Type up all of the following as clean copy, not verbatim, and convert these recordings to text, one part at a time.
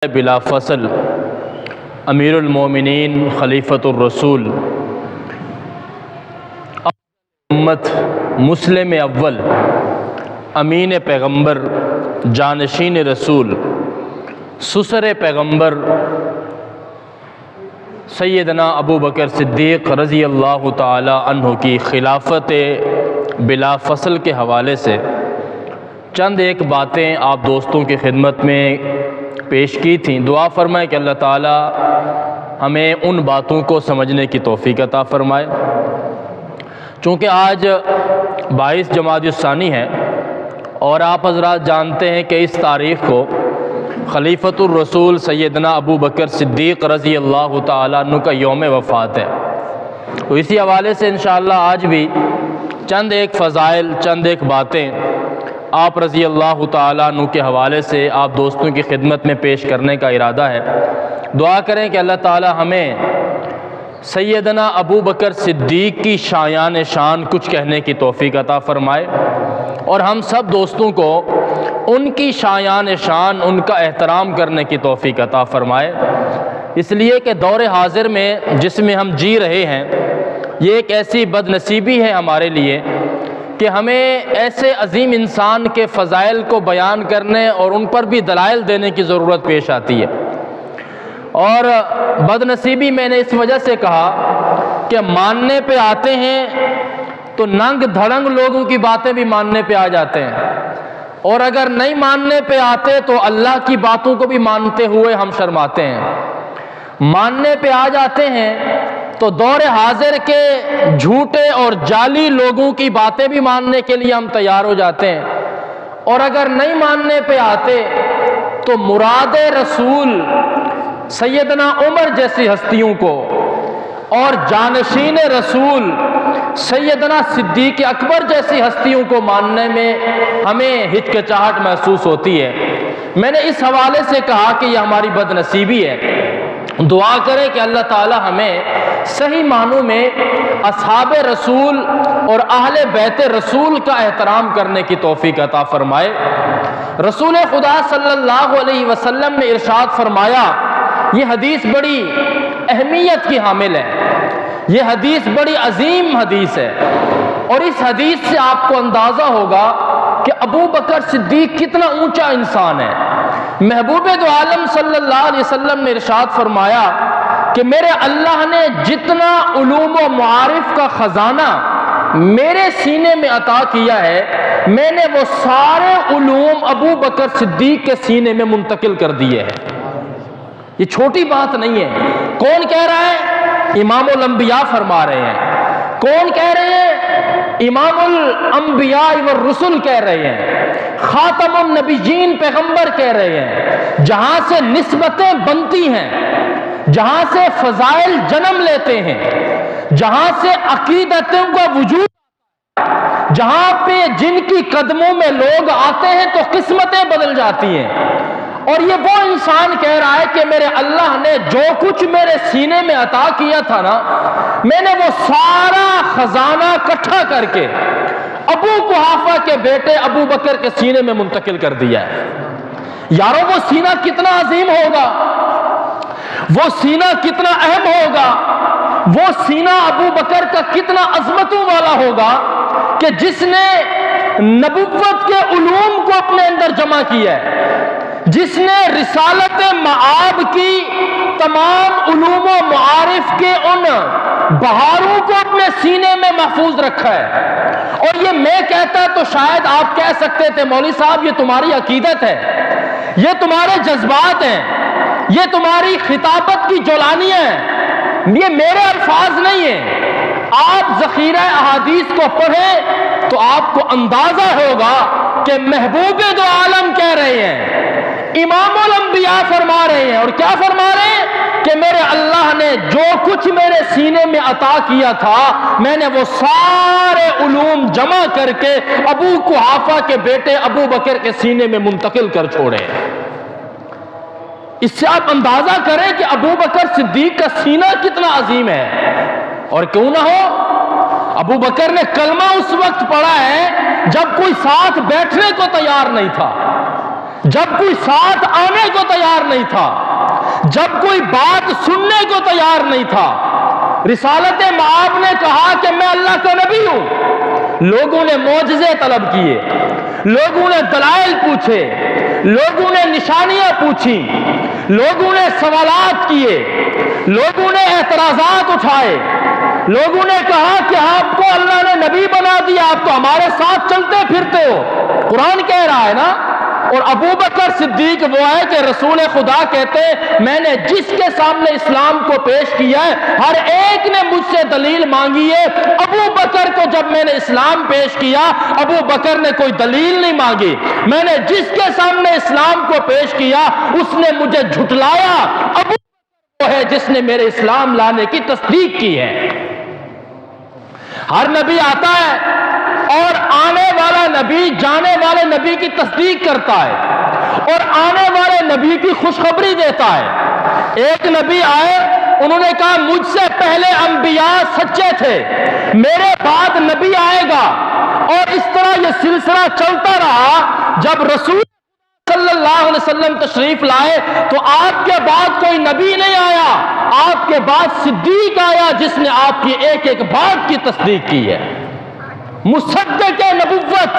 بلا فصل امیر المومنین خلیفۃ الرسول امت مسلم اول امین پیغمبر جانشین رسول سسر پیغمبر سیدنا ابو بکر صدیق رضی اللہ تعالی عنہ کی خلافت بلا فصل کے حوالے سے چند ایک باتیں آپ دوستوں کی خدمت میں پیش کی تھیں۔ دعا فرمائے کہ اللہ تعالی ہمیں ان باتوں کو سمجھنے کی توفیق عطا فرمائے۔ چونکہ آج 22 جمادی الثانی ہے اور آپ حضرات جانتے ہیں کہ اس تاریخ کو خلیفۃ الرسول سیدنا ابو بکر صدیق رضی اللہ تعالیٰ عنہ کا یوم وفات ہے، تو اسی حوالے سے انشاءاللہ آج بھی چند ایک فضائل، چند ایک باتیں آپ رضی اللہ تعالیٰ عنہ کے حوالے سے آپ دوستوں کی خدمت میں پیش کرنے کا ارادہ ہے۔ دعا کریں کہ اللہ تعالیٰ ہمیں سیدنا ابو بکر صدیق کی شایان شان کچھ کہنے کی توفیق عطا فرمائے اور ہم سب دوستوں کو ان کی شایان شان، ان کا احترام کرنے کی توفیق عطا فرمائے، اس لیے کہ دور حاضر میں جس میں ہم جی رہے ہیں یہ ایک ایسی بد نصیبی ہے ہمارے لیے کہ ہمیں ایسے عظیم انسان کے فضائل کو بیان کرنے اور ان پر بھی دلائل دینے کی ضرورت پیش آتی ہے۔ اور بد نصیبی میں نے اس وجہ سے کہا کہ ماننے پہ آتے ہیں تو ننگ دھڑنگ لوگوں کی باتیں بھی ماننے پہ آ جاتے ہیں، اور اگر نہیں ماننے پہ آتے تو اللہ کی باتوں کو بھی مانتے ہوئے ہم شرماتے ہیں۔ ماننے پہ آ جاتے ہیں تو دور حاضر کے جھوٹے اور جعلی لوگوں کی باتیں بھی ماننے کے لیے ہم تیار ہو جاتے ہیں، اور اگر نہیں ماننے پہ آتے تو مراد رسول سیدنا عمر جیسی ہستیوں کو اور جانشین رسول سیدنا صدیق اکبر جیسی ہستیوں کو ماننے میں ہمیں ہچکچاہٹ محسوس ہوتی ہے۔ میں نے اس حوالے سے کہا کہ یہ ہماری بد نصیبی ہے۔ دعا کریں کہ اللہ تعالی ہمیں صحیح معنوں میں اصحاب رسول اور اہل بیت رسول کا احترام کرنے کی توفیق عطا فرمائے۔ رسول خدا صلی اللہ علیہ وسلم نے ارشاد فرمایا، یہ حدیث بڑی اہمیت کی حامل ہے، یہ حدیث بڑی عظیم حدیث ہے، اور اس حدیث سے آپ کو اندازہ ہوگا کہ ابو بکر صدیق کتنا اونچا انسان ہے۔ محبوب دو عالم صلی اللہ علیہ وسلم نے ارشاد فرمایا کہ میرے اللہ نے جتنا علوم و معارف کا خزانہ میرے سینے میں عطا کیا ہے، میں نے وہ سارے علوم ابو بکر صدیق کے سینے میں منتقل کر دیے ہیں۔ یہ چھوٹی بات نہیں ہے۔ کون کہہ رہا ہے؟ امام الانبیاء فرما رہے ہیں۔ کون کہہ رہے ہیں؟ امام الانبیاء والرسل کہہ رہے ہیں، خاتم النبیین پیغمبر کہہ رہے ہیں۔ جہاں سے نسبتیں بنتی ہیں، جہاں سے فضائل جنم لیتے ہیں، جہاں سے عقیدتوں کا وجود، جہاں پہ جن کی قدموں میں لوگ آتے ہیں تو قسمتیں بدل جاتی ہیں، اور یہ وہ انسان کہہ رہا ہے کہ میرے اللہ نے جو کچھ میرے سینے میں عطا کیا تھا نا، میں نے وہ سارا خزانہ اکٹھا کر کے ابو قحافہ کے بیٹے ابو بکر کے سینے میں منتقل کر دیا ہے۔ یارو وہ سینہ کتنا عظیم ہوگا، وہ سینہ کتنا اہم ہوگا، وہ سینہ ابو بکر کا کتنا عظمتوں والا ہوگا کہ جس نے نبوت کے علوم کو اپنے اندر جمع کیا ہے، جس نے رسالت معاب کی تمام علوم و معارف کے ان بہاروں کو اپنے سینے میں محفوظ رکھا ہے۔ اور یہ میں کہتا تو شاید آپ کہہ سکتے تھے مولوی صاحب یہ تمہاری عقیدت ہے، یہ تمہارے جذبات ہیں، یہ تمہاری خطابت کی جولانیاں ہیں، یہ میرے الفاظ نہیں ہیں۔ آپ ذخیرہ احادیث کو پڑھیں تو آپ کو اندازہ ہوگا کہ محبوب دو عالم کہہ رہے ہیں، امام الانبیاء فرما رہے ہیں، اور کیا فرما رہے ہیں کہ میرے اللہ نے جو کچھ میرے سینے میں عطا کیا تھا میں نے وہ سارے علوم جمع کر کے ابو قحافہ کے بیٹے ابو بکر کے سینے میں منتقل کر چھوڑے۔ اس سے آپ اندازہ کریں کہ ابو بکر صدیق کا سینہ کتنا عظیم ہے۔ اور کیوں نہ ہو، ابو بکر نے کلمہ اس وقت پڑھا ہے جب کوئی ساتھ بیٹھنے کو تیار نہیں تھا، جب کوئی ساتھ آنے کو تیار نہیں تھا، جب کوئی بات سننے کو تیار نہیں تھا، رسالت مآب نے کہا کہ میں اللہ کا نبی ہوں، لوگوں نے معجزے طلب کیے، لوگوں نے دلائل پوچھے، لوگوں نے نشانیاں پوچھی، لوگوں نے سوالات کیے، لوگوں نے اعتراضات اٹھائے، لوگوں نے کہا کہ آپ کو اللہ نے نبی بنا دیا، آپ تو ہمارے ساتھ چلتے پھرتے ہو، قرآن کہہ رہا ہے نا۔ اور ابو بکر صدیق وہ ہے کہ رسول خدا کہتے میں نے جس کے سامنے اسلام کو پیش کیا ہے ہر ایک نے مجھ سے دلیل مانگی ہے، ابو بکر کو جب میں نے اسلام پیش کیا ابو بکر نے کوئی دلیل نہیں مانگی، میں نے جس کے سامنے اسلام کو پیش کیا اس نے مجھے جھٹلایا، ابو بکر وہ ہے جس نے میرے اسلام لانے کی تصدیق کی ہے۔ ہر نبی آتا ہے اور آنے والا نبی جانے والے نبی کی تصدیق کرتا ہے اور آنے والے نبی کی خوشخبری دیتا ہے۔ ایک نبی آئے، انہوں نے کہا مجھ سے پہلے انبیاء سچے تھے، میرے بعد نبی آئے گا، اور اس طرح یہ سلسلہ چلتا رہا۔ جب رسول صلی اللہ علیہ وسلم تشریف لائے تو آپ کے بعد کوئی نبی نہیں آیا، آپ کے بعد صدیق آیا جس نے آپ کی ایک ایک بات کی تصدیق کی ہے، مصدق نبوت،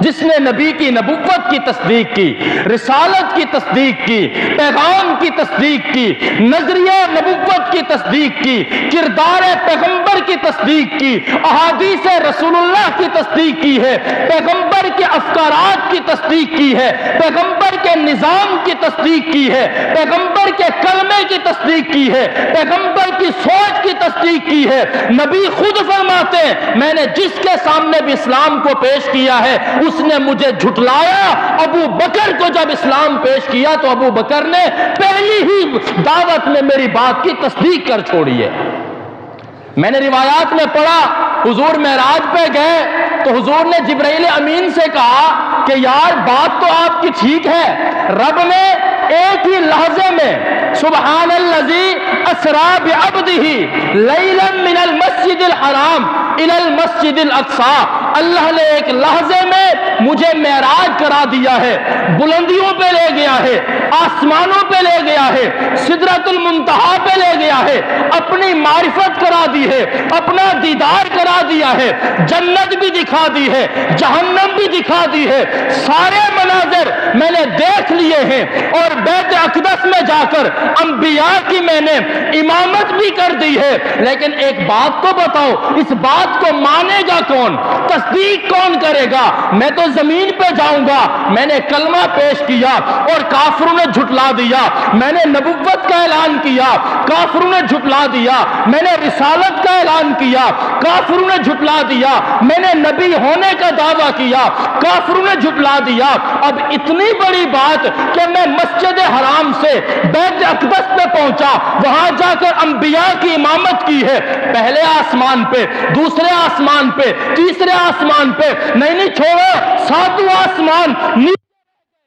جس نے نبی کی نبوت کی تصدیق کی، رسالت کی تصدیق کی، پیغام کی تصدیق کی، نظریہ نبوت کی تصدیق کی، کردار پیغمبر کی تصدیق کی، احادیث رسول اللہ کی تصدیق کی ہے، پیغمبر کے افکارات کی تصدیق کی ہے، پیغمبر کے نظام کی تصدیق کی ہے، پیغمبر کے کلمے کی تصدیق کی ہے، پیغمبر کی سوچ کی تصدیق کی ہے۔ نبی خود فرماتے ہیں میں نے جس کے سامنے بھی اسلام کو پیش کیا ہے اس نے مجھے جھٹلایا۔ ابو بکر کو جب اسلام پیش کیا تو ابو بکر نے پہلی ہی دعوت میں میری بات کی تصدیق کر چھوڑی ہے۔ میں نے روایات میں پڑھا حضور معراج پہ گئے تو حضور نے جبرائیل امین سے کہا کہ یار بات تو آپ کی ٹھیک ہے، رب نے ایک ہی لحظے میں سبحان الذی اسرا بعبدہ لیلا من المسجد الحرام الی المسجد الاقصی، اللہ نے ایک لحظے میں مجھے معراج کرا دیا ہے، بلندیوں پہ لے گیا ہے، آسمانوں پہ لے گیا ہے، سدرۃ المنتہا پہ لے گیا ہے، اپنی معرفت کرا دی ہے، اپنا دیدار کرا دیا ہے، جنت بھی دکھا دی ہے، جہنم بھی دکھا دی ہے، سارے مناظر میں نے دیکھ لیے ہیں، اور بیت اقدس میں جا کر انبیاء کی میں نے امامت بھی کر دی ہے۔ لیکن ایک بات تو بتاؤ، اس بات کو مانے گا کون، تصدیق کون کرے گا؟ میں تو زمین پہ جاؤں گا، میں نے کلمہ پیش کیا اور کافروں نے جھٹلا دیا، میں نے نبوت کا اعلان کیا، کافروں نے جھٹلا دیا، میں نے رسالت کا اعلان کیا، کافروں نے جھٹلا دیا، میں نے نبی ہونے کا دعویٰ کیا، کافروں نے جھٹلا دیا۔ اب اتنی بڑی بات کہ میں مسجد حرام سے بیت اقدس پہ پہنچا، وہاں جا کر انبیاء کی امامت کی ہے، پہلے آسمان پہ، دوسرے آسمان پہ، تیسرے آسمان پہ، نہیں چھوڑو، ساتواں آسمان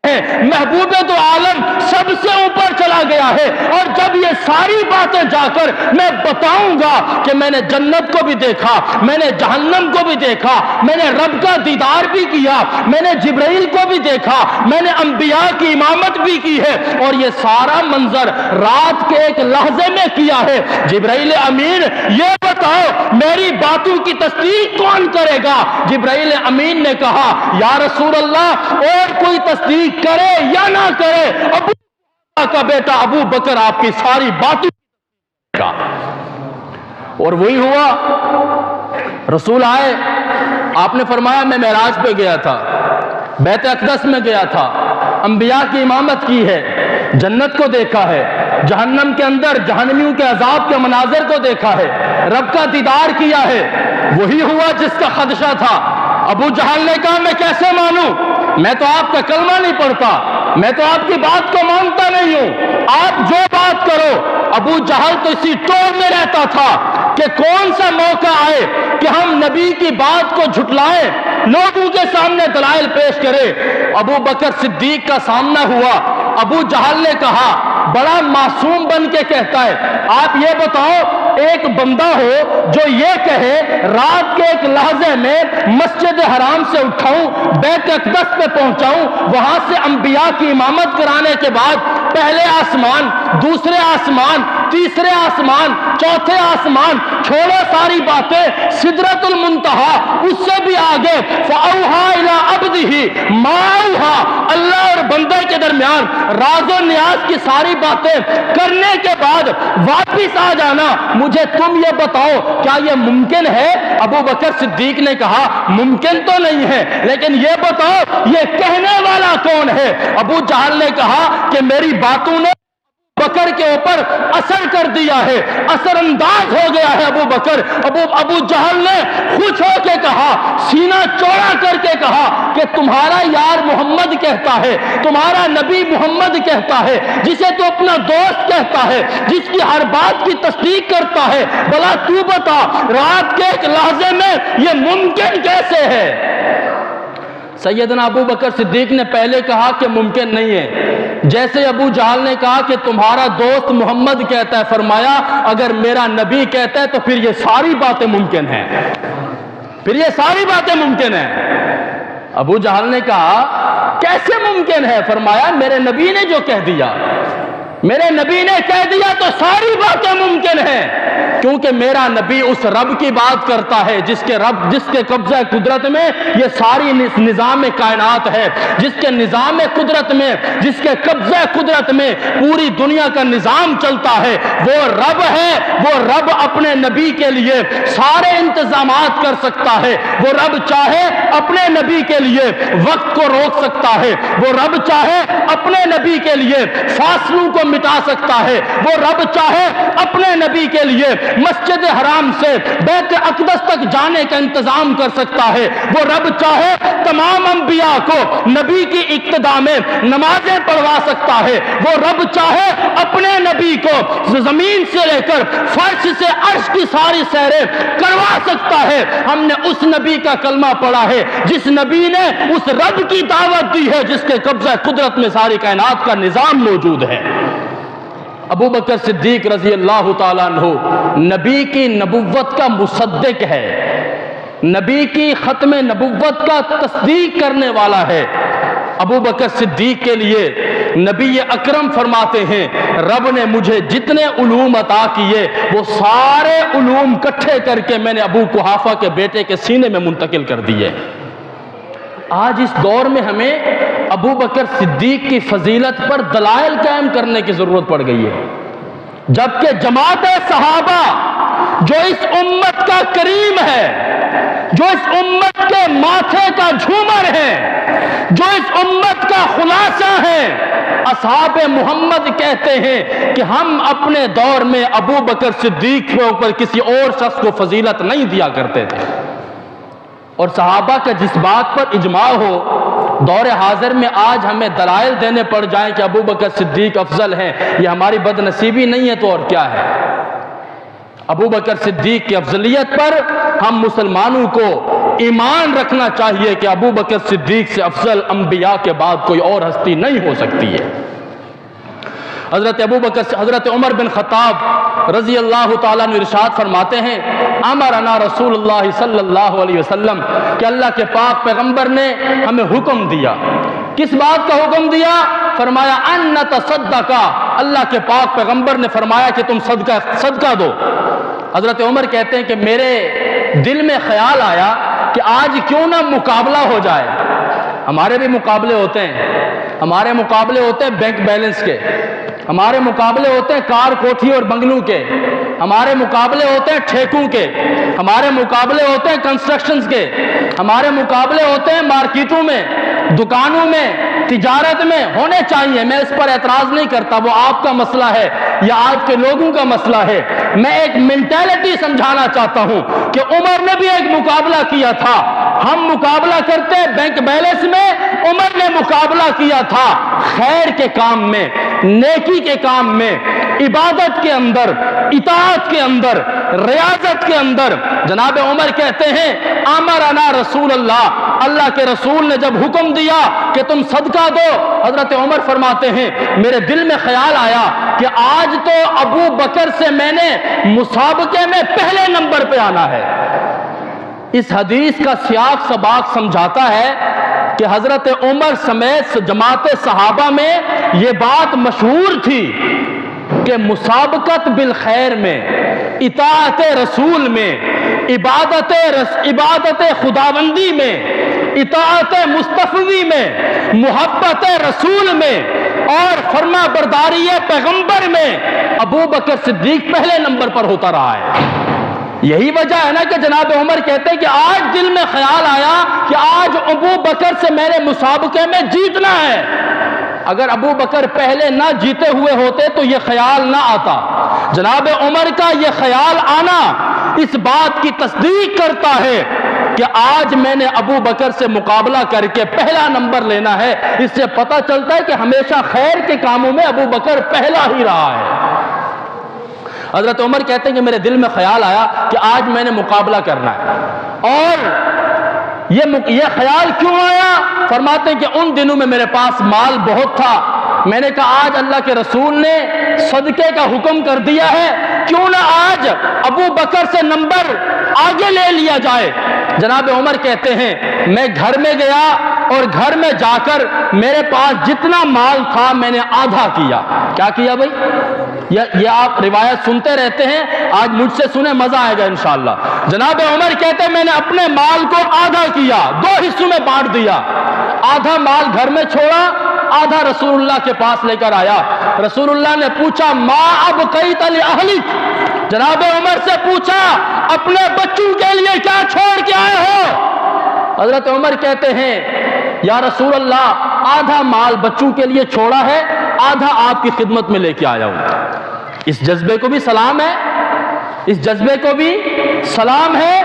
محبوب تو عالم سب سے اوپر چلا گیا ہے۔ اور جب یہ ساری باتیں جا کر میں بتاؤں گا کہ میں نے جنت کو بھی دیکھا، میں نے جہنم کو بھی دیکھا، میں نے رب کا دیدار بھی کیا، میں نے جبرائیل کو بھی دیکھا، میں نے انبیاء کی امامت بھی کی ہے، اور یہ سارا منظر رات کے ایک لحظے میں کیا ہے، جبرائیل امین یہ بتاؤ میری باتوں کی تصدیق کون کرے گا؟ جبرائیل امین نے کہا یا رسول اللہ اور کوئی تصدیق کرے یا نہ کرے، ابو کا بیٹا ابو بکر آپ کی ساری باتوں کا۔ اور وہی ہوا، رسول آئے، آپ نے فرمایا میں معراج پہ گیا تھا، بیت اقدس میں گیا تھا، انبیاء کی امامت کی ہے، جنت کو دیکھا ہے، جہنم کے اندر جہنمیوں کے عذاب کے مناظر کو دیکھا ہے، رب کا دیدار کیا ہے۔ وہی ہوا جس کا خدشہ تھا۔ ابو جہل نے کہا میں کیسے مانوں، میں تو آپ کا کلمہ نہیں پڑھتا، میں تو آپ کی بات کو مانتا نہیں ہوں، آپ جو بات کرو۔ ابو جہل تو اسی ٹور میں رہتا تھا کہ کون سا موقع آئے کہ ہم نبی کی بات کو جھٹلائیں، لوگوں کے سامنے دلائل پیش کرے۔ ابو بکر صدیق کا سامنا ہوا، ابو جہل نے کہا بڑا معصوم بن کے کہتا ہے۔ آپ یہ بتاؤ ایک بندہ ہو جو یہ کہے رات کے ایک لحظے میں مسجد حرام سے اٹھاؤں، بیت اقدس پہ پہنچاؤں، وہاں سے انبیاء کی امامت کرانے کے بعد پہلے آسمان، دوسرے آسمان، تیسرے آسمان، چوتھے آسمان، چھوڑو ساری باتیں، سدرۃ المنتہا، اس سے بھی آگے، فَأَوْحَىٰ إِلَىٰ عَبْدِهِ مَا أَوْحَىٰ، اللہ اور بندے کے درمیان راز و نیاز کی ساری باتیں کرنے کے بعد واپس آ جانا۔ مجھے تم یہ بتاؤ کیا یہ ممکن ہے؟ ابو بکر صدیق نے کہا ممکن تو نہیں ہے، لیکن یہ بتاؤ یہ کہنے والا کون ہے؟ ابو جہل نے کہا کہ میری باتوں نے بکر کے اوپر اثر کر دیا ہے، اثر انداز ہو گیا ہے ابو بکر۔ ابو جہل نے خوش ہو کے کہا، سینہ چوڑا کر کے کہا کہ تمہارا یار محمد کہتا ہے، تمہارا نبی محمد کہتا ہے، جسے تو اپنا دوست کہتا ہے، جس کی ہر بات کی تصدیق کرتا ہے، بھلا تو بتا رات کے ایک لحظے میں یہ ممکن کیسے ہے؟ سیدنا ابو بکر صدیق نے پہلے کہا کہ ممکن نہیں ہے، جیسے ابو جہل نے کہا کہ تمہارا دوست محمد کہتا ہے، فرمایا اگر میرا نبی کہتا ہے تو پھر یہ ساری باتیں ممکن ہیں، پھر یہ ساری باتیں ممکن ہیں۔ ابو جہل نے کہا کیسے ممکن ہے؟ فرمایا میرے نبی نے جو کہہ دیا، میرے نبی نے کہہ دیا تو ساری باتیں ممکن ہیں، کیونکہ میرا نبی اس رب کی بات کرتا ہے جس کے قبضہ قدرت میں یہ ساری نظام کائنات ہے، جس کے نظام قدرت میں، جس کے قبضہ قدرت میں پوری دنیا کا نظام چلتا ہے، وہ رب ہے۔ وہ رب اپنے نبی کے لیے سارے انتظامات کر سکتا ہے۔ وہ رب چاہے اپنے نبی کے لیے وقت کو روک سکتا ہے، وہ رب چاہے اپنے نبی کے لیے فاصلوں کو مٹا سکتا ہے، وہ رب چاہے اپنے نبی کے لیے مسجد حرام سے بیت اقدس تک جانے کا انتظام کر سکتا ہے، وہ رب چاہے تمام انبیاء کو نبی کی اقتداء میں نمازیں پڑھوا سکتا ہے، وہ رب چاہے اپنے نبی کو زمین سے لے کر فرش سے عرش کی ساری سیریں کروا سکتا ہے۔ ہم نے اس نبی کا کلمہ پڑھا ہے جس نبی نے اس رب کی دعوت دی ہے جس کے قبضہ قدرت میں ساری کائنات کا نظام موجود ہے۔ ابو بکر صدیق رضی اللہ تعالیٰ عنہ نبی کی نبوت کا مصدق ہے، نبی کی ختم نبوت کا تصدیق کرنے والا ہے۔ ابو بکر صدیق کے لیے نبی اکرم فرماتے ہیں رب نے مجھے جتنے علوم عطا کیے وہ سارے علوم کٹھے کر کے میں نے ابو قحافہ کے بیٹے کے سینے میں منتقل کر دیے۔ آج اس دور میں ہمیں ابو بکر صدیق کی فضیلت پر دلائل قائم کرنے کی ضرورت پڑ گئی ہے، جبکہ جماعت صحابہ جو اس امت کا کریم ہے، جو اس امت کے ماتھے کا جھومر ہے، جو اس امت کا خلاصہ ہے، اصحاب محمد کہتے ہیں کہ ہم اپنے دور میں ابو بکر صدیق کے اوپر کسی اور شخص کو فضیلت نہیں دیا کرتے تھے۔ اور صحابہ کا جس بات پر اجماع ہو، دور حاضر میں آج ہمیں دلائل دینے پڑ جائیں کہ ابو بکر صدیق افضل ہیں، یہ ہماری بد نصیبی نہیں ہے تو اور کیا ہے؟ ابو بکر صدیق کی افضلیت پر ہم مسلمانوں کو ایمان رکھنا چاہیے کہ ابو بکر صدیق سے افضل انبیاء کے بعد کوئی اور ہستی نہیں ہو سکتی ہے۔ حضرت عمر بن خطاب رضی اللہ تعالیٰ عنہ ارشاد فرماتے ہیں امرنا رسول اللہ صلی اللہ علیہ وسلم کہ اللہ کے پاک پیغمبر نے ہمیں حکم دیا۔ کس بات کا حکم دیا؟ فرمایا ان نتصدقا، اللہ کے پاک پیغمبر نے فرمایا کہ تم صدقہ دو۔ حضرت عمر کہتے ہیں کہ میرے دل میں خیال آیا کہ آج کیوں نہ مقابلہ ہو جائے۔ ہمارے بھی مقابلے ہوتے ہیں، ہمارے مقابلے ہوتے ہیں بینک بیلنس کے، ہمارے مقابلے ہوتے ہیں کار کوٹھی اور بنگلوں کے، ہمارے مقابلے ہوتے ہیں ٹھیکوں کے، ہمارے مقابلے ہوتے ہیں کنسٹرکشنز کے، ہمارے مقابلے ہوتے ہیں مارکیٹوں میں، دکانوں میں، تجارت میں ہونے چاہیے۔ میں اس پر اعتراض نہیں کرتا، وہ آپ کا مسئلہ ہے یا آج کے لوگوں کا مسئلہ ہے۔ میں ایک مینٹیلٹی سمجھانا چاہتا ہوں کہ عمر نے بھی ایک مقابلہ کیا تھا۔ ہم مقابلہ کرتے ہیں بینک بیلنس میں عمر نے مقابلہ کیا تھا خیر کے کام میں، نیکی کے کام میں، عبادت کے اندر، اطاعت کے اندر، ریاضت کے اندر۔ جناب عمر کہتے ہیں امرنا رسول اللہ کے رسول نے جب حکم دیا کہ تم صدقہ دو، حضرت عمر فرماتے ہیں میرے دل میں خیال آیا کہ آج تو ابو بکر سے میں نے مسابقے میں پہلے نمبر پہ آنا ہے۔ اس حدیث کا سیاق سباق سمجھاتا ہے کہ حضرت عمر سمیت جماعت صحابہ میں یہ بات مشہور تھی کہ مسابقت بالخیر میں، اطاعت رسول میں، عبادت خداوندی میں، اطاعت مصطفی میں، محبت رسول میں اور فرما برداری پیغمبر میں ابو بکر صدیق پہلے نمبر پر ہوتا رہا ہے۔ یہی وجہ ہے نا کہ جناب عمر کہتے ہیں کہ آج دل میں خیال آیا کہ آج ابو بکر سے میرے مسابقے میں جیتنا ہے۔ اگر ابو بکر پہلے نہ جیتے ہوئے ہوتے تو یہ خیال نہ آتا۔ جناب عمر کا یہ خیال آنا اس بات کی تصدیق کرتا ہے کہ آج میں نے ابو بکر سے مقابلہ کر کے پہلا نمبر لینا ہے۔ اس سے پتہ چلتا ہے کہ ہمیشہ خیر کے کاموں میں ابو بکر پہلا ہی رہا ہے۔ حضرت عمر کہتے ہیں کہ میرے دل میں خیال آیا کہ آج میں نے مقابلہ کرنا ہے۔ اور یہ خیال کیوں آیا؟ فرماتے ہیں کہ ان دنوں میں میرے پاس مال بہت تھا، میں نے کہا آج اللہ کے رسول نے صدقے کا حکم کر دیا ہے، کیوں نہ آج ابو بکر سے نمبر آگے لے لیا جائے۔ جناب عمر کہتے ہیں میں گھر میں گیا اور گھر میں جا کر میرے پاس جتنا مال تھا میں نے آدھا کیا۔ کیا کیا بھائی؟ یہ آپ روایت سنتے رہتے ہیں، آج مجھ سے سنیں مزہ آئے گا انشاءاللہ۔ جناب عمر کہتے ہیں میں نے اپنے مال کو آدھا کیا، دو حصوں میں بانٹ دیا۔ آدھا مال گھر میں چھوڑا، آدھا رسول اللہ کے پاس لے کر آیا۔ رسول اللہ نے پوچھا ما ابقیت لأہلک، جناب عمر سے پوچھا اپنے بچوں کے لیے کیا چھوڑ کے آئے ہو؟ حضرت عمر کہتے ہیں یا رسول اللہ آدھا مال بچوں کے لیے چھوڑا ہے، آدھا آپ کی خدمت میں لے کے آیا ہوں۔ اس جذبے کو بھی سلام ہے، اس جذبے کو بھی سلام ہے،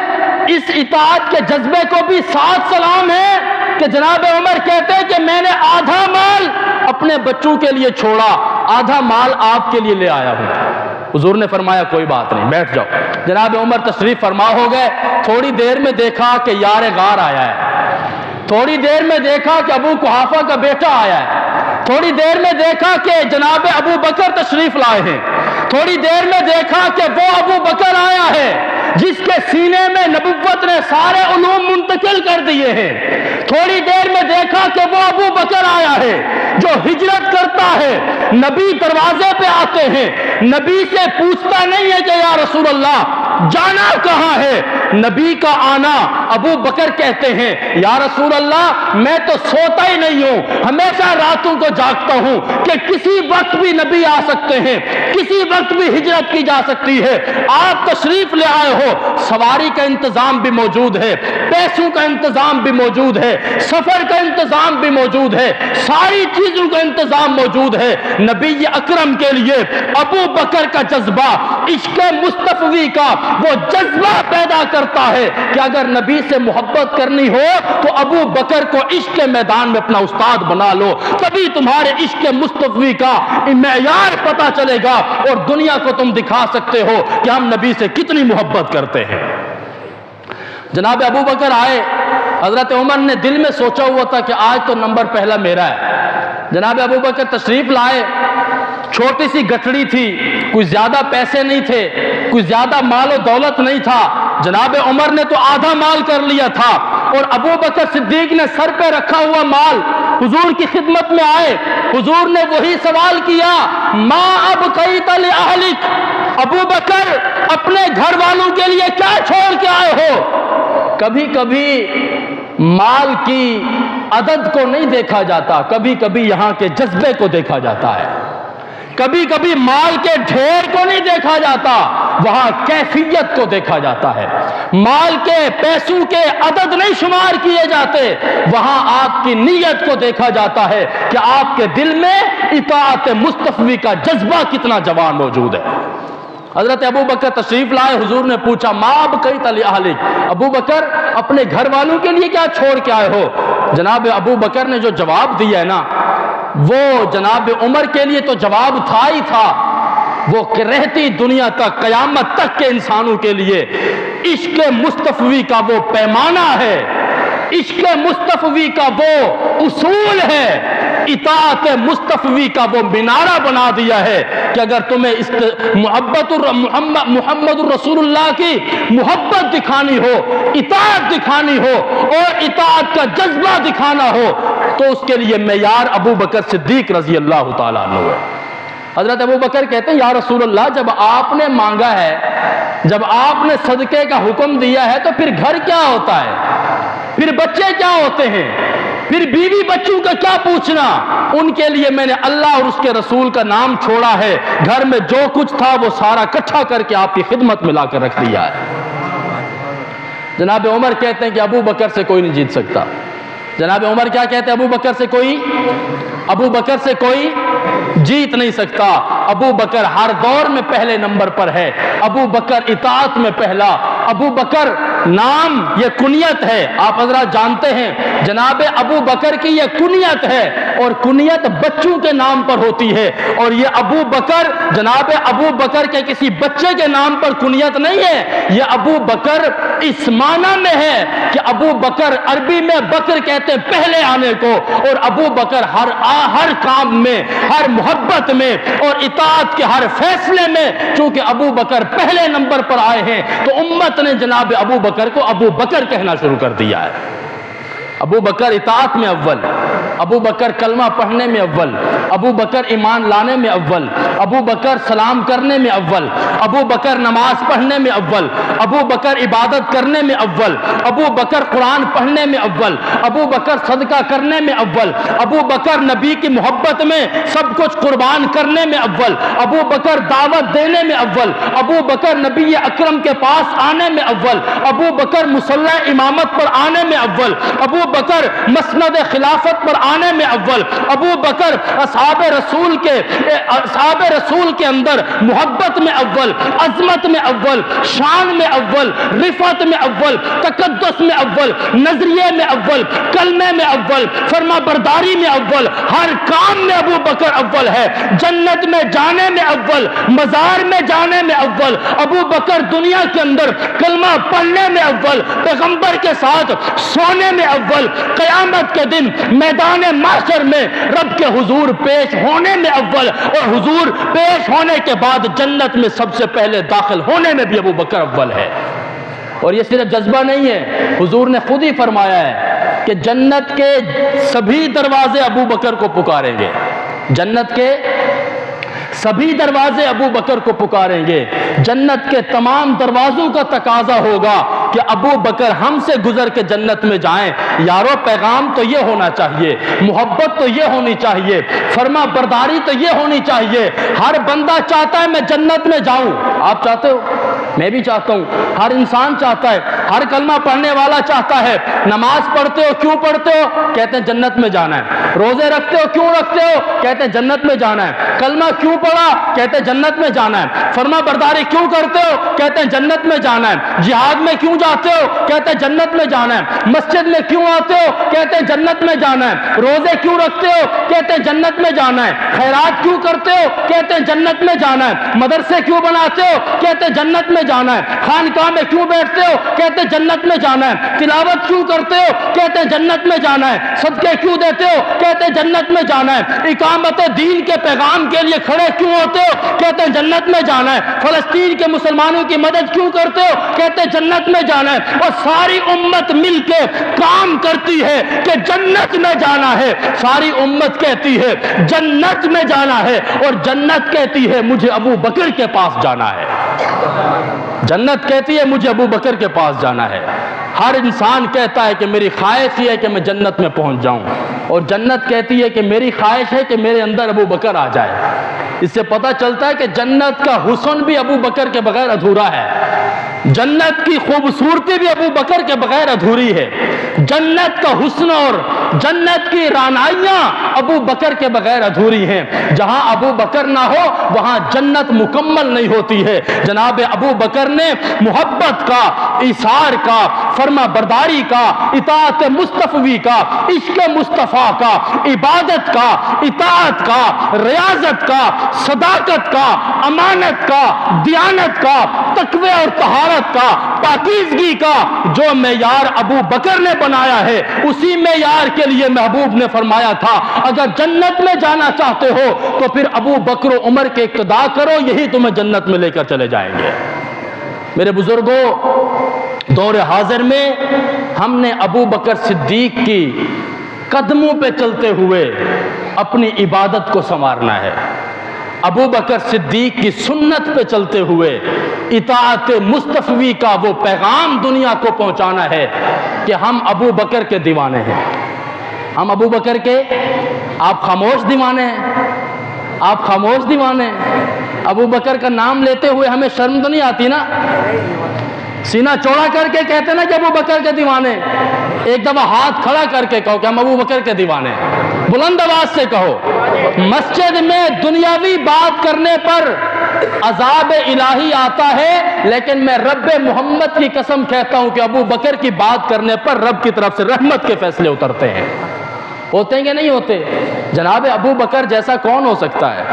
اس اطاعت کے جذبے کو بھی ساتھ سلام ہے کہ جناب عمر کہتے ہیں کہ میں نے آدھا مال اپنے بچوں کے لیے چھوڑا، آدھا مال آپ کے لیے لے آیا ہوں۔ حضور نے فرمایا کوئی بات نہیں، بیٹھ جاؤ۔ جناب عمر تشریف فرما ہو گئے۔ تھوڑی دیر میں دیکھا کہ یار غار آیا ہے، تھوڑی دیر میں دیکھا کہ ابو قحافہ کا بیٹا آیا ہے، تھوڑی دیر میں دیکھا کہ جناب ابو بکر تشریف لائے ہیں، تھوڑی دیر میں دیکھا کہ وہ ابو بکر آیا ہے جس کے سینے میں نبوت نے سارے علوم منتقل کر دیے ہیں، تھوڑی دیر میں دیکھا کہ وہ ابو بکر آیا ہے جو ہجرت کرتا ہے، نبی دروازے پہ آتے ہیں، نبی سے پوچھتا نہیں ہے کہ یا رسول اللہ جانا کہاں ہے، نبی کا آنا ابو بکر کہتے ہیں یا رسول اللہ میں تو سوتا ہی نہیں ہوں، ہمیشہ راتوں کو جاگتا ہوں کہ کسی وقت بھی نبی آ سکتے ہیں، کسی وقت بھی ہجرت کی جا سکتی ہے، آپ تشریف لے آئے ہو، سواری کا انتظام بھی موجود ہے، پیسوں کا انتظام بھی موجود ہے، سفر کا انتظام بھی موجود ہے، ساری چیزوں کا انتظام موجود ہے۔ نبی اکرم کے لیے ابو بکر کا جذبہ عشق مصطفی کا وہ جذبہ پیدا کرتا ہے کہ اگر نبی سے محبت کرنی ہو تو ابو بکر کو عشق کے میدان میں اپنا استاد بنا لو، تبھی تمہارے عشق مصطفی کا معیار پتہ چلے گا اور دنیا کو تم دکھا سکتے ہو کہ ہم نبی سے کتنی محبت کرتے ہیں۔ جناب ابو بکر آئے، حضرت عمر نے دل میں سوچا ہوا تھا کہ آج تو نمبر پہلا میرا ہے۔ جناب ابو بکر تشریف لائے، چھوٹی سی گٹھڑی تھی، کوئی زیادہ پیسے نہیں تھے، کوئی زیادہ مال و دولت نہیں تھا۔ جناب عمر نے تو آدھا مال کر لیا تھا اور ابو بکر صدیق نے سر پہ رکھا ہوا مال حضور کی خدمت میں آئے، حضور نے وہی سوال کیا ما ابقیت لأہلک، ابو بکر اپنے گھر والوں کے لیے کیا چھوڑ کے آئے ہو؟ کبھی کبھی مال کی عدد کو نہیں دیکھا جاتا، کبھی کبھی یہاں کے جذبے کو دیکھا جاتا ہے، کبھی کبھی مال کے ڈھیر کو نہیں دیکھا جاتا، وہاں کیفیت کو دیکھا جاتا ہے۔ مال کے پیسوں کے عدد نہیں شمار کیے جاتے، وہاں آپ کی نیت کو دیکھا جاتا ہے کہ آپ کے دل میں اطاعت مصطفی کا جذبہ کتنا جوان موجود ہے۔ حضرت ابو بکر تشریف لائے، حضور نے پوچھا ما ابقیت لأہلک، ابو بکر اپنے گھر والوں کے لیے کیا چھوڑ کے آئے ہو؟ جناب ابو بکر نے جو جواب دیا ہے نا، وہ جناب عمر کے لیے تو جواب تھا ہی تھا، وہ رہتی دنیا تک، قیامت تک کے انسانوں کے لیے عشق مصطفی کا وہ پیمانہ ہے، عشق مصطفی کا وہ اصول ہے، اطاعت مصطفی کا وہ مینارہ بنا دیا ہے کہ اگر تمہیں محمد الرسول اللہ کی محبت دکھانی ہو، اطاعت دکھانی ہو اور اطاعت کا جذبہ دکھانا ہو تو اس کے لیے معیار ابو بکر صدیق رضی اللہ تعالیٰ عنہ ہے۔ حضرت ابو بکر کہتے ہیں یا رسول اللہ، جب آپ نے مانگا ہے، جب آپ نے صدقے کا حکم دیا ہے تو پھر گھر کیا ہوتا ہے، پھر بچے کیا ہوتے ہیں، پھر بیوی بچوں کا کیا پوچھنا؟ ان کے لیے میں نے اللہ اور اس کے رسول کا نام چھوڑا ہے، گھر میں جو کچھ تھا وہ سارا اکٹھا کر کے آپ کی خدمت میں لا کر رکھ دیا ہے۔ جناب عمر کہتے ہیں کہ ابو بکر سے کوئی نہیں جیت سکتا۔ جناب عمر کیا کہتے ہیں؟ ابو بکر سے کوئی جیت نہیں سکتا۔ ابو بکر ہر دور میں پہلے نمبر پر ہے، ابو بکر اطاعت میں پہلا، ابو بکر نام یہ کنیت ہے، آپ حضرات جانتے ہیں جناب ابو بکر کی یہ کنیت ہے اور کنیت بچوں کے نام پر ہوتی ہے، اور یہ ابو بکر جناب ابو بکر کے کسی بچے کے نام پر کنیت نہیں ہے، یہ ابو بکر اس معنی میں ہے کہ ابو بکر عربی میں بکر کہتے ہیں پہلے آنے کو، اور ابو بکر ہر کام میں، ہر محبت میں اور اطاعت کے ہر فیصلے میں چونکہ ابو بکر پہلے نمبر پر آئے ہیں تو امت نے جناب ابو بکر کو ابو بکر کہنا شروع کر دیا ہے۔ ابو بکر اطاعت میں اول، ابو بکر کلمہ پڑھنے میں اول، ابو بکر ایمان لانے میں اول، ابو بکر سلام کرنے میں اول، ابو بکر نماز پڑھنے میں اول، ابو بکر عبادت کرنے میں اول، ابو بکر قرآن پڑھنے میں اول، ابو بکر صدقہ کرنے میں اول، ابو بکر نبی کی محبت میں سب کچھ قربان کرنے میں اول، ابو بکر دعوت دینے میں اول، ابو بکر نبی اکرم کے پاس آنے میں اول، ابو بکر مصلی امامت پر آنے میں اول، ابو بکر مسند خلافت پر آنے میں اول، ابو بکر اصحاب رسول کے اندر محبت میں اول، عظمت میں اول، شان میں اول، رفعت میں اول، تقدس میں اول، نظریے میں اول، کلمے میں اول، فرما برداری میں اول، ہر کام میں ابو بکر اول ہے، جنت میں جانے میں اول، مزار میں جانے میں اول، ابو بکر دنیا کے اندر کلمہ پڑھنے میں اول، پیغمبر کے ساتھ سونے میں اول، قیامت کے دن میدان محشر میں رب کے حضور پیش ہونے میں اول، اور حضور پیش ہونے کے بعد جنت میں سب سے پہلے داخل ہونے میں بھی ابو بکر اول ہے۔ اور یہ صرف جذبہ نہیں ہے، حضور نے خود ہی فرمایا ہے کہ جنت کے سبھی دروازے ابو بکر کو پکاریں گے، جنت کے سبھی دروازے ابو بکر کو پکاریں گے، جنت کے تمام دروازوں کا تقاضا ہوگا کہ ابو بکر ہم سے گزر کے جنت میں جائیں۔ یارو پیغام تو یہ ہونا چاہیے، محبت تو یہ ہونی چاہیے، فرما برداری تو یہ ہونی چاہیے۔ ہر بندہ چاہتا ہے میں جنت میں جاؤں، آپ چاہتے ہو، میں بھی چاہتا ہوں، ہر انسان چاہتا ہے، ہر کلمہ پڑھنے والا چاہتا ہے۔ نماز پڑھتے ہو کیوں پڑھتے ہو؟ کہتے ہیں جنت میں جانا ہے۔ روزے رکھتے ہو کیوں رکھتے ہو؟ کہتے ہیں جنت میں جانا ہے۔ کلمہ کیوں پڑھا؟ کہتے ہیں جنت میں جانا ہے۔ فرما برداری کیوں کرتے ہو؟ کہتے ہیں جنت میں جانا ہے۔ جہاد میں کیوں جاتے ہو؟ کہتے ہیں جنت میں جانا ہے۔ مسجد میں کیوں آتے ہو؟ کہتے ہیں جنت میں جانا ہے۔ روزے کیوں رکھتے ہو؟ کہتے ہیں جنت میں جانا ہے۔ خیرات کیوں کرتے ہو؟ کہتے ہیں جنت میں جانا ہے۔ مدرسے کیوں بناتے ہو؟ کہتے ہیں جنت میں جانا ہے۔ خانقاہ میں کیوں بیٹھتے ہو؟ کہتے ہیں جنت میں جانا ہے۔ تلاوت کیوں کرتے ہو؟ کہتے ہیں جنت میں جانا ہے۔ صدقے کیوں دیتے ہو؟ کہتے ہیں جنت میں جانا ہے۔ اقامت دین کے پیغام کے لیے کھڑے کیوں ہوتے ہو؟ کہتے ہیں جنت میں جانا ہے۔ فلسطین کے مسلمانوں کی مدد کیوں کرتے ہو؟ کہتے ہیں جنت میں جانا ہے۔ اور ساری امت مل کے کام کرتی ہے کہ جنت میں جانا ہے۔ ساری امت کہتی ہے جنت میں جانا ہے، اور جنت کہتی ہے مجھے ابو بکر کے پاس جانا ہے۔ جنت کہتی ہے مجھے ابو بکر کے پاس جانا ہے۔ ہر انسان کہتا ہے کہ میری خواہش یہ ہے کہ میں جنت میں پہنچ جاؤں، اور جنت کہتی ہے کہ میری خواہش ہے کہ میرے اندر ابو بکر آ جائے۔ اس سے پتہ چلتا ہے کہ جنت کا حسن بھی ابو بکر کے بغیر ادھورا ہے، جنت کی خوبصورتی بھی ابو بکر کے بغیر ادھوری ہے، جنت کا حسن اور جنت کی رعنائیاں ابو بکر کے بغیر ادھوری ہیں۔ جہاں ابو بکر نہ ہو وہاں جنت مکمل نہیں ہوتی ہے۔ جناب ابو بکر نے محبت کا، ایثار کا، فرما برداری کا، اطاعت مصطفی کا، عشق مصطفیٰ کا، عبادت کا، اطاعت کا، ریاضت کا، صداقت کا، امانت کا، دیانت کا، تقوی اور طہارت کا، پاکیزگی کا جو معیار ابو بکر نے بنایا ہے، اسی معیار کے لیے محبوب نے فرمایا تھا اگر جنت میں جانا چاہتے ہو تو پھر ابو بکر و عمر کے اقتداء کرو، یہی تمہیں جنت میں لے کر چلے جائیں گے۔ میرے بزرگوں، دور حاضر میں ہم نے ابو بکر صدیق کی قدموں پہ چلتے ہوئے اپنی عبادت کو سنوارنا ہے، ابو بکر صدیق کی سنت پہ چلتے ہوئے اطاعت مصطفی کا وہ پیغام دنیا کو پہنچانا ہے کہ ہم ابو بکر کے دیوانے ہیں، ہم ابو بکر کے، آپ خاموش دیوانے ہیں، آپ خاموش دیوانے ہیں۔ ابو بکر کا نام لیتے ہوئے ہمیں شرم تو نہیں آتی نا؟ سینہ چوڑا کر کے کہتے نا کہ ابو بکر کے دیوانے، ایک دفعہ ہاتھ کھڑا کر کے کہو کہ ہم ابو بکر کے دیوانے، بلند آواز سے کہو۔ مسجد میں دنیاوی بات کرنے پر عذاب الہی آتا ہے، لیکن میں رب محمد کی قسم کہتا ہوں کہ ابو بکر کی بات کرنے پر رب کی طرف سے رحمت کے فیصلے اترتے ہیں۔ ہوتے ہیں کہ نہیں ہوتے؟ جناب ابو بکر جیسا کون ہو سکتا ہے؟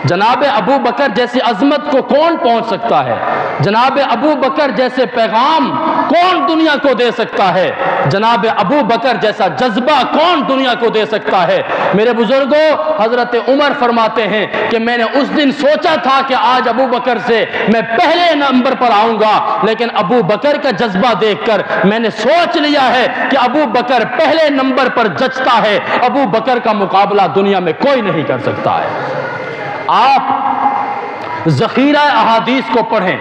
جناب ابو بکر جیسی عظمت کو کون پہنچ سکتا ہے؟ جناب ابو بکر جیسے پیغام کون دنیا کو دے سکتا ہے؟ جناب ابو بکر جیسا جذبہ کون دنیا کو دے سکتا ہے؟ میرے بزرگوں، حضرت عمر فرماتے ہیں کہ میں نے اس دن سوچا تھا کہ آج ابو بکر سے میں پہلے نمبر پر آؤں گا، لیکن ابو بکر کا جذبہ دیکھ کر میں نے سوچ لیا ہے کہ ابو بکر پہلے نمبر پر جچتا ہے، ابو بکر کا مقابلہ دنیا میں کوئی نہیں کر سکتا ہے۔ آپ ذخیرہ احادیث کو پڑھیں،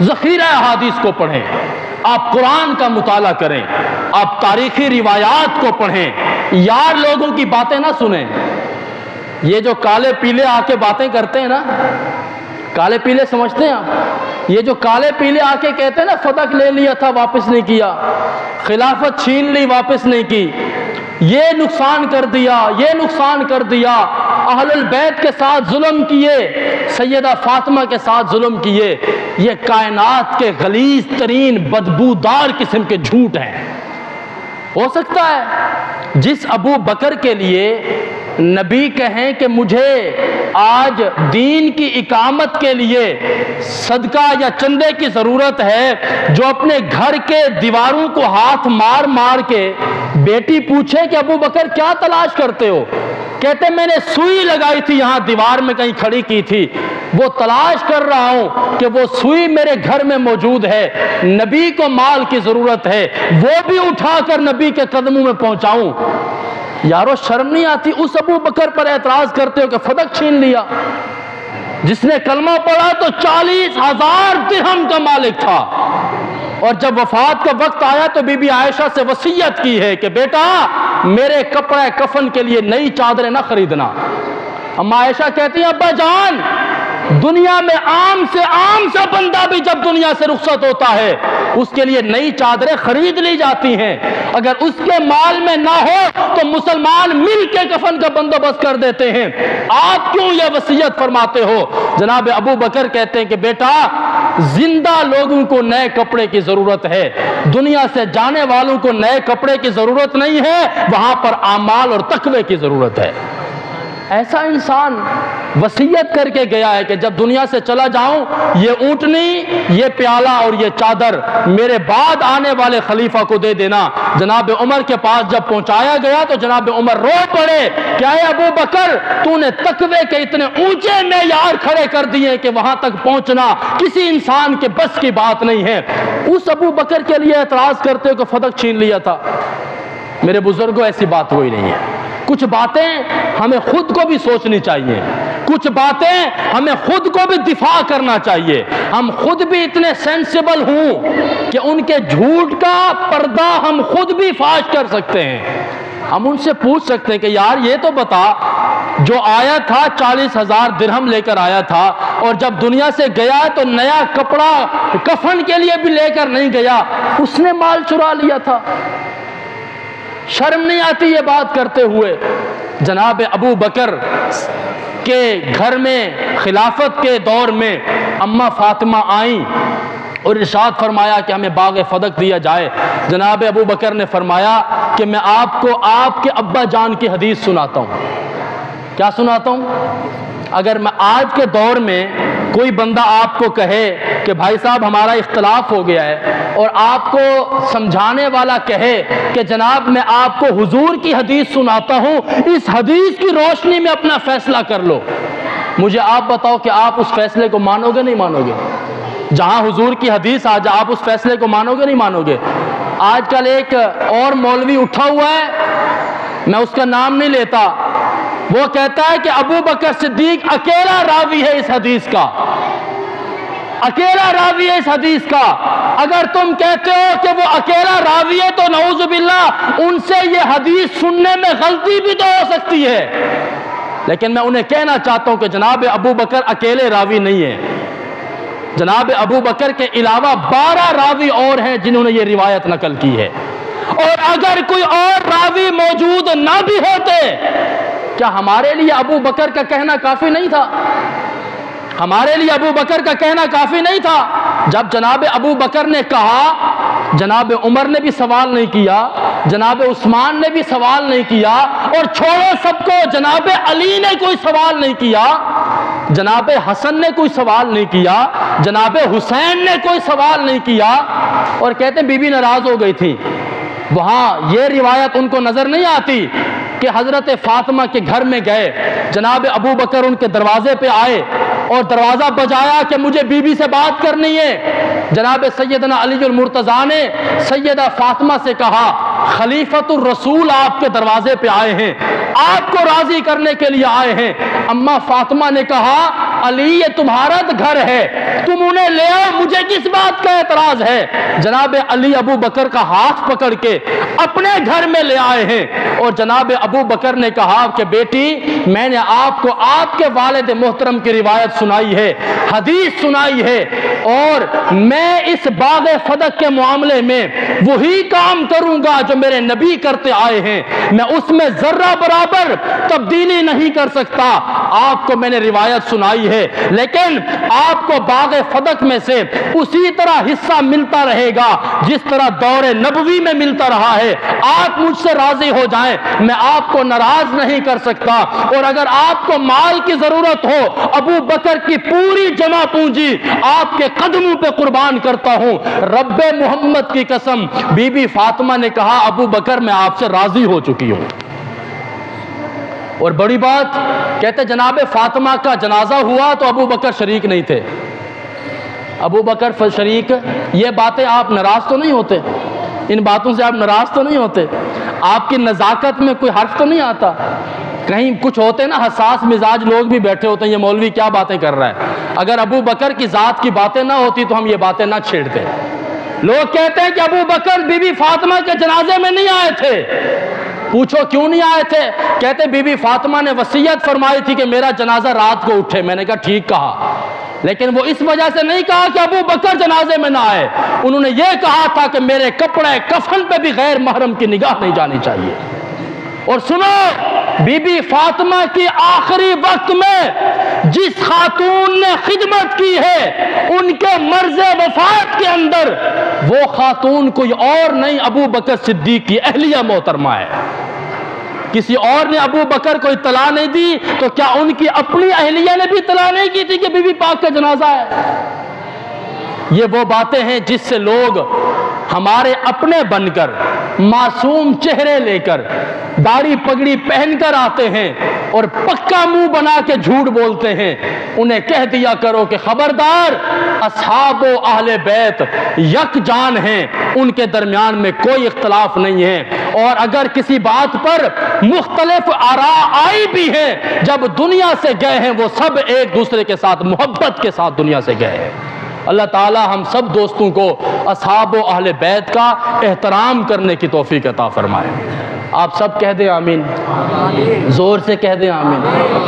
ذخیرہ احادیث کو پڑھیں، آپ قرآن کا مطالعہ کریں، آپ تاریخی روایات کو پڑھیں، یار لوگوں کی باتیں نہ سنیں۔ یہ جو کالے پیلے آ کے باتیں کرتے ہیں نا، کالے پیلے سمجھتے ہیں آپ؟ یہ جو کالے پیلے آ کے کہتے ہیں نا صدق لے لیا تھا واپس نہیں کیا، خلافت چھین لی واپس نہیں کی، یہ نقصان کر دیا، یہ نقصان کر دیا، اہل البیت کے ساتھ ظلم کیے، سیدہ فاطمہ کے ساتھ ظلم کیے، یہ کائنات کے غلیظ ترین بدبودار قسم کے جھوٹ ہیں۔ ہو سکتا ہے جس ابو بکر کے لیے نبی کہیں کہ مجھے آج دین کی اقامت کے لیے صدقہ یا چندے کی ضرورت ہے، جو اپنے گھر کے دیواروں کو ہاتھ مار مار کے بیٹی پوچھے کہ ابو بکر کیا تلاش کرتے ہو، کہتے میں نے سوئی لگائی تھی یہاں دیوار میں کہیں کھڑی کی تھی، وہ تلاش کر رہا ہوں کہ وہ سوئی میرے گھر میں موجود ہے، نبی کو مال کی ضرورت ہے، وہ بھی اٹھا کر نبی کے قدموں میں پہنچاؤں۔ یارو شرم نہیں آتی؟ اس ابو بکر پر اعتراض کرتے ہو کہ فدق چھین لیا، جس نے کلمہ پڑھا تو 40,000 درہم کا مالک تھا، اور جب وفات کا وقت آیا تو بی بی عائشہ سے وصیت کی ہے کہ بیٹا میرے کپڑے کفن کے لیے نئی چادریں نہ خریدنا۔ اما عائشہ کہتی ہیں ابا جان، دنیا میں عام سا بندہ بھی جب دنیا سے رخصت ہوتا ہے اس کے لیے نئی چادریں خرید لی جاتی ہیں، اگر اس کے مال میں نہ ہو تو مسلمان مل کے کفن کا بندوبست کر دیتے ہیں، آپ کیوں یہ وصیت فرماتے ہو؟ جناب ابو بکر کہتے ہیں کہ بیٹا زندہ لوگوں کو نئے کپڑے کی ضرورت ہے، دنیا سے جانے والوں کو نئے کپڑے کی ضرورت نہیں ہے، وہاں پر اعمال اور تقوی کی ضرورت ہے۔ ایسا انسان وصیت کر کے گیا ہے کہ جب دنیا سے چلا جاؤں یہ اونٹنی، یہ پیالہ اور یہ چادر میرے بعد آنے والے خلیفہ کو دے دینا۔ جناب عمر کے پاس جب پہنچایا گیا تو جناب عمر رو پڑے کہ اے ابو بکر، تو نے تقوی کے اتنے اونچے معیار کھڑے کر دیے کہ وہاں تک پہنچنا کسی انسان کے بس کی بات نہیں ہے۔ اس ابو بکر کے لیے اعتراض کرتے ہو کہ فدق چھین لیا تھا۔ میرے بزرگوں ایسی بات ہوئی نہیں ہے۔ کچھ باتیں ہمیں خود کو بھی سوچنی چاہیے، کچھ باتیں ہمیں خود کو بھی دفاع کرنا چاہیے، ہم خود بھی اتنے سینسیبل ہوں کہ ان کے جھوٹ کا پردہ ہم خود بھی فاش کر سکتے ہیں۔ ہم ان سے پوچھ سکتے ہیں کہ یار یہ تو بتا جو آیا تھا 40,000 درہم لے کر آیا تھا، اور جب دنیا سے گیا تو نیا کپڑا کفن کے لیے بھی لے کر نہیں گیا، اس نے مال چرا لیا تھا۔ شرم نہیں آتی یہ بات کرتے ہوئے؟ جناب ابو بکر کے گھر میں خلافت کے دور میں اماں فاطمہ آئیں اور ارشاد فرمایا کہ ہمیں باغ فدق دیا جائے۔ جناب ابو بکر نے فرمایا کہ میں آپ کو آپ کے ابا جان کی حدیث سناتا ہوں۔ کیا سناتا ہوں؟ اگر میں آج کے دور میں کوئی بندہ آپ کو کہے کہ بھائی صاحب ہمارا اختلاف ہو گیا ہے، اور آپ کو سمجھانے والا کہے کہ جناب میں آپ کو حضور کی حدیث سناتا ہوں، اس حدیث کی روشنی میں اپنا فیصلہ کر لو، مجھے آپ بتاؤ کہ آپ اس فیصلے کو مانو گے نہیں مانو گے؟ جہاں حضور کی حدیث آ جائے آپ اس فیصلے کو مانو گے نہیں مانو گے؟ آج کل ایک اور مولوی اٹھا ہوا ہے، میں اس کا نام نہیں لیتا، وہ کہتا ہے کہ ابو بکر صدیق اکیلا راوی ہے اس حدیث کا، اکیلا راوی ہے اس حدیث کا۔ اگر تم کہتے ہو کہ وہ اکیلا راوی ہے تو نعوذ باللہ ان سے یہ حدیث سننے میں غلطی بھی تو ہو سکتی ہے، لیکن میں انہیں کہنا چاہتا ہوں کہ جناب ابو بکر اکیلے راوی نہیں ہے، جناب ابو بکر کے علاوہ 12 راوی اور ہیں جنہوں نے یہ روایت نقل کی ہے، اور اگر کوئی اور راوی موجود نہ بھی ہوتے، کیا ہمارے لیے ابو بکر کا کہنا کافی نہیں تھا؟ ہمارے لیے ابو بکر کا کہنا کافی نہیں تھا؟ جب جناب ابو بکر نے کہا، جناب عمر نے بھی سوال نہیں کیا، جناب عثمان نے بھی سوال نہیں کیا، اور چھوڑو سب کو، جناب علی نے کوئی سوال نہیں کیا، جناب حسن نے کوئی سوال نہیں کیا، جناب حسین نے کوئی سوال نہیں کیا، اور کہتے ہیں بی بی ناراض ہو گئی تھی۔ وہاں یہ روایت ان کو نظر نہیں آتی کہ حضرت فاطمہ کے گھر میں گئے، جناب ابو بکر ان کے دروازے پہ آئے اور دروازہ بجایا کہ مجھے بی بی سے بات کرنی ہے۔ جناب سیدنا علی المرتضیٰ نے سیدہ فاطمہ سے کہا خلیفۃ الرسول آپ کے دروازے پہ آئے ہیں، آپ کو راضی کرنے کے لیے آئے ہیں۔ اماں فاطمہ نے کہا علی یہ تمہارا گھر ہے، تم انہیں لے آؤ، مجھے کس بات کا اعتراض ہے؟ جناب علی ابو بکر کا ہاتھ پکڑ کے اپنے گھر میں لے آئے ہیں، اور جناب ابو بکر نے کہا کہ بیٹی میں نے آپ کو آپ کے والد محترم کی روایت سنائی ہے، حدیث سنائی ہے، اور میں اس باغ فدق کے معاملے میں وہی کام کروں گا جو میرے نبی کرتے آئے ہیں، میں اس میں ذرہ برابر تبدیلی نہیں کر سکتا۔ آپ کو میں نے روایت سنائی ہے، لیکن آپ کو باغ فدق میں سے اسی طرح حصہ ملتا رہے گا جس طرح دور نبوی میں ملتا رہا ہے۔ آپ مجھ سے راضی ہو جائیں، میں آپ کو ناراض نہیں کر سکتا، اور اگر آپ کو مال کی ضرورت ہو ابو بکر کی پوری جمع پونجی آپ کے قدموں پہ قربان کرتا ہوں۔ رب محمد کی قسم، بی بی فاطمہ نے کہا ابو بکر میں آپ سے راضی ہو چکی ہوں۔ اور بڑی بات کہتے جناب فاطمہ کا جنازہ ہوا تو ابو بکر شریک نہیں تھے۔ ابو بکر شریک، یہ باتیں آپ ناراض تو نہیں ہوتے؟ ان باتوں سے آپ ناراض تو نہیں ہوتے؟ آپ کی نزاکت میں کوئی حرف تو نہیں آتا؟ کہیں کچھ ہوتے نا حساس مزاج لوگ بھی بیٹھے ہوتے ہیں، یہ مولوی کیا باتیں کر رہا ہے؟ اگر ابو بکر کی ذات کی باتیں نہ ہوتی تو ہم یہ باتیں نہ چھیڑتے۔ لوگ کہتے ہیں کہ ابو بکر بی بی فاطمہ کے جنازے میں نہیں آئے تھے۔ پوچھو کیوں نہیں آئے تھے؟ کہتے بی بی فاطمہ نے وصیت فرمائی تھی کہ میرا جنازہ رات کو اٹھے۔ میں نے کہا ٹھیک کہا، لیکن وہ اس وجہ سے نہیں کہا کہ ابو بکر جنازے میں نہ آئے، انہوں نے یہ کہا تھا کہ میرے کپڑے کفن پہ بھی غیر محرم کی نگاہ نہیں جانی چاہیے۔ اور سنو، بی بی فاطمہ کی آخری وقت میں جس خاتون نے خدمت کی ہے ان کے مرض وفات کے اندر، وہ خاتون کوئی اور نہیں ابو بکر صدیق کی اہلیہ محترمہ ہے۔ کسی اور نے ابو بکر کو اطلاع نہیں دی تو کیا ان کی اپنی اہلیہ نے بھی اطلاع نہیں کی تھی کہ بی بی پاک کا جنازہ ہے؟ یہ وہ باتیں ہیں جس سے لوگ ہمارے اپنے بن کر، معصوم چہرے لے کر، داڑھی پگڑی پہن کر آتے ہیں اور پکا منہ بنا کے جھوٹ بولتے ہیں۔ انہیں کہہ دیا کرو کہ خبردار، اصحاب و اہل بیت یک جان ہیں، ان کے درمیان میں کوئی اختلاف نہیں ہے، اور اگر کسی بات پر مختلف آراء آئی بھی ہیں، جب دنیا سے گئے ہیں وہ سب ایک دوسرے کے ساتھ محبت کے ساتھ دنیا سے گئے ہیں۔ اللہ تعالی ہم سب دوستوں کو اصحاب و اہل بیت کا احترام کرنے کی توفیق عطا فرمائے۔ آپ سب کہہ دیں آمین، زور سے کہہ دیں آمین۔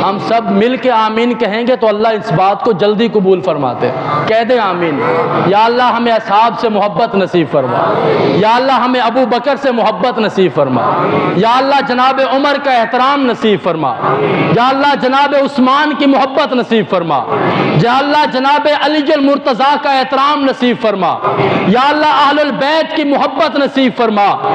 ہم سب مل کے آمین کہیں گے تو اللہ اس بات کو جلدی قبول فرماتے ہیں۔ کہہ دیں آمین۔ یا اللہ ہمیں اصحاب سے محبت نصیب فرما، یا اللہ ہمیں ابو بکر سے محبت نصیب فرما، یا اللہ جناب عمر کا احترام نصیب فرما، یا اللہ جناب عثمان کی محبت نصیب فرما، یا اللہ جناب علی المرتضیٰ کا احترام نصیب فرما، یا اللہ اہل البیت کی محبت نصیب فرما۔